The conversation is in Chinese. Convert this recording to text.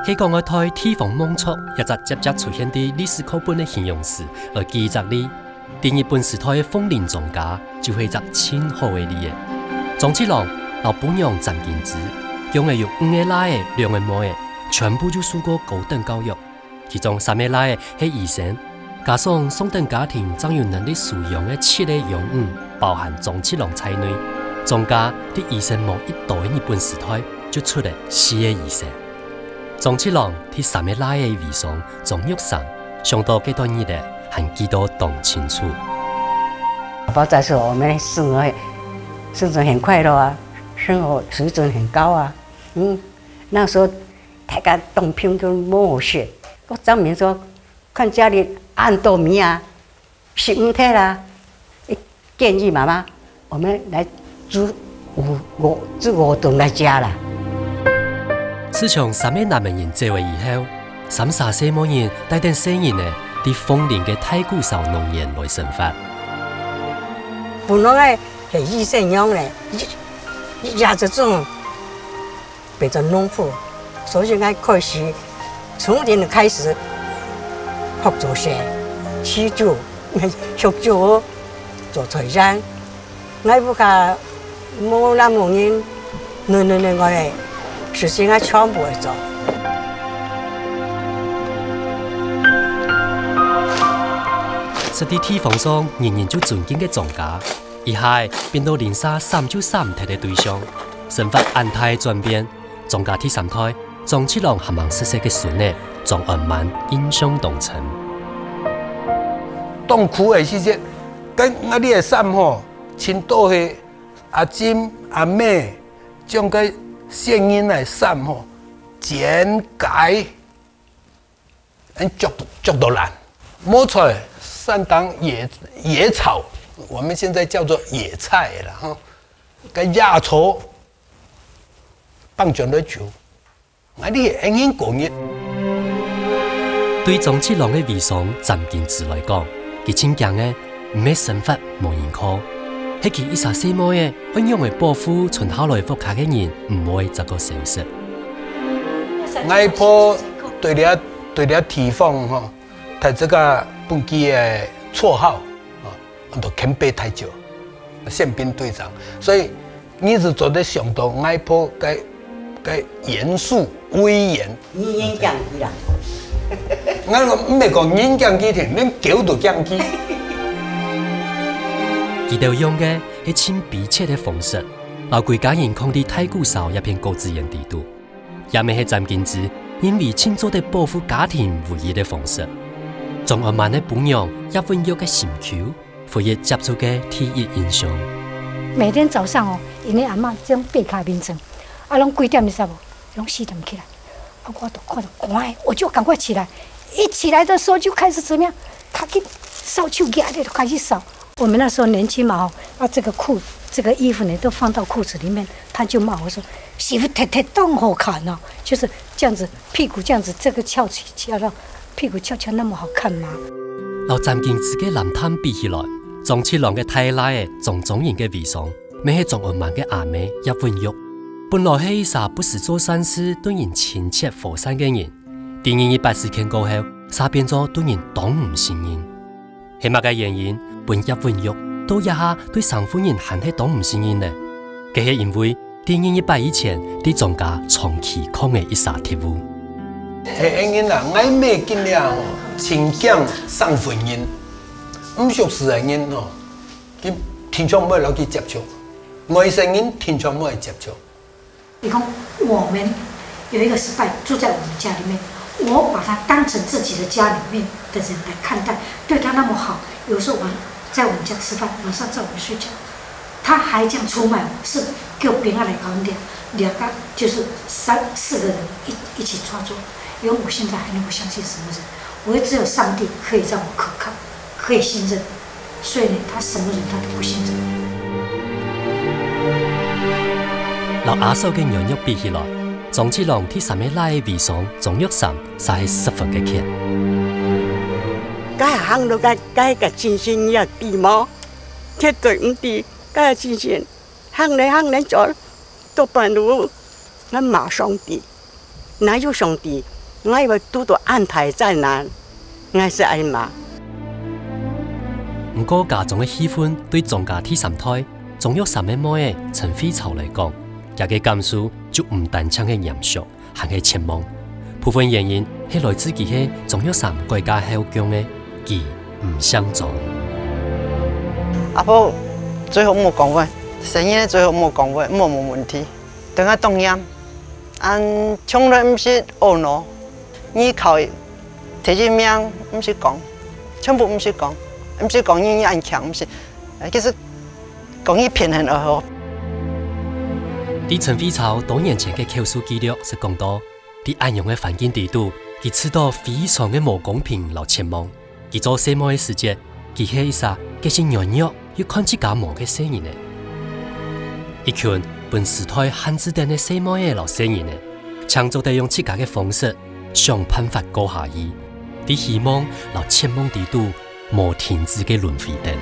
係講我對地方蒙錯一隻接接出現的歷史課本的形容詞而記載哩。第二本時代嘅鳳林莊家就係一隻千好嘅哩嘅。莊次郎老本娘陳建之，用嘅有5個奶嘅2個妹嘅，全部就受過高等教育，其中3個奶嘅係醫生，加上上等家庭總有能力撫養嘅7個養女，包含莊次郎在內。莊家啲醫生冇一代日本時代就出嚟4個醫生。莊次郎啲3個奶嘅遺孀莊玉山，上到幾多年嚟還記得當清楚。寶寶在說我們生活很快樂啊，生活水準很高啊。那時候大家動拼都冇學，我張明說看家裡暗豆米啊，食唔退啦，建議媽媽我們來煮5頓來吃啦。自從3個男人結婚以後，34歲人帶定4人呢，啲鳳林嘅太古壽農園來生活。本來係醫生樣咧，一下子種變成農夫，所以我開始從零開始學做事、起煮、學做做菜山，我不卡冇那麼人，我哋事情我全部會做。實啲地方上人人就尊敬嘅莊家，一下變到連沙3就3唔睇嘅對象，生活安泰轉變。莊家第3胎，莊次郎含含實實嘅孫呢，莊安萬印象當深。當苦嘅時節，跟我哋嘅衫吼，穿到去阿金阿妹將個聲音嚟衫吼剪解，捉到爛，摸出來善當野草，我們現在叫做野菜啦哈，個亞草放進嚟煮，我哋係應講嘅。對莊次郎嘅遺孀陳建之來講，佢親強嘅唔係生活無人靠，係佢13歲嘅安養嘅保護存下來福卡嘅人唔會這個消失。外婆對了地方哈，他這個本地嘅綽號啊，叫做鈞背太久，憲兵隊長，所以一直做得上到外婆該嚴肅威嚴。你演講佢啦。我唔係講演講佢聽，連狗都講佢。佢哋用嘅係親筆切嘅方式，老貴家人抗啲太古壽一片高資源地度，也咪係陳建之因為親做的保護家庭唯一嘅方式。莊安萬嘅本娘也溫柔嘅心口，回憶接觸嘅第一印象。每天早上哦，因為阿嬤將背卡面整，攏幾點你知無？攏4點起來，我都看到乖，我就趕快起來。一起來的時候就開始怎麼樣？他給燒酒壓的就開始燒。我們那時候年輕嘛，把這個這個衣服呢都放到褲子裡面，他就罵我說：“媳婦太當好看哦，就是這樣子，屁股這樣子，這個翹起翹到屁股翹那麼好看嗎？”老陳建之嘅藍炭比起來，莊次郎嘅太奶嘅種種人嘅遺孀，咪係莊安萬嘅阿妹一溫玉。本來係一個不是做善事對人親切和善嘅人，第218事件過後，煞變咗對人當唔信任。係乜嘅原因？本一溫玉都一下對丈夫人還係當唔信任呢？佢係因為第218以前啲莊家長期抗嘅一剎鐵屋。係因啦，我妹見了吼，親講上婚姻，唔熟識嘅人吼，佢天窗冇攞去接觸，外省人天窗冇去接觸。你看，我們有一個失敗住在我們家裡面，我把他當成自己的家裡面的人來看待，對他那麼好。有時候在我們家吃飯，晚上在我們睡覺，他還這樣出賣我，是給我平安來搞兩個就是4個人一起操作。因為我現在還能夠相信什麼人？我只有上帝可以讓我可靠，可以信任，所以呢，他什麼人他都不信任。老阿嫂嘅養育比起來，莊次郎啲3個奶嘅遺孀莊玉山才係十分嘅強。家行到家個親戚也地毛，絕對唔地，家親戚行嚟做，到半路我馬上地，哪有上帝？我以为拄到安排在哪，我是安嘛。不过家中的气氛对庄家第三胎总有3个妹的陈飞潮来讲，这个感受就唔单纯嘅严肃，还係期望。部分原因係來自佢係總有3國家後強嘅，佢唔想做。阿婆最後冇講話，生意最後冇講話，冇問題。等下當然，從來唔是懊惱，依靠提起名唔是講，全部唔是講，唔是講依安強，唔是，其實講依平衡而好。喺陳飛潮多年前嘅口述記錄是講到，喺安陽嘅環境地度，佢知道非常嘅無公平和期望。佢做細妹嘅時節，佢係一剎佢是軟弱又看自家無嘅細人嘅。一群本時代漢子等嘅細妹嘅老細人嘅，搶做地用自家嘅方式想辦法過下去，啲希望和期望地度無停止嘅輪迴等。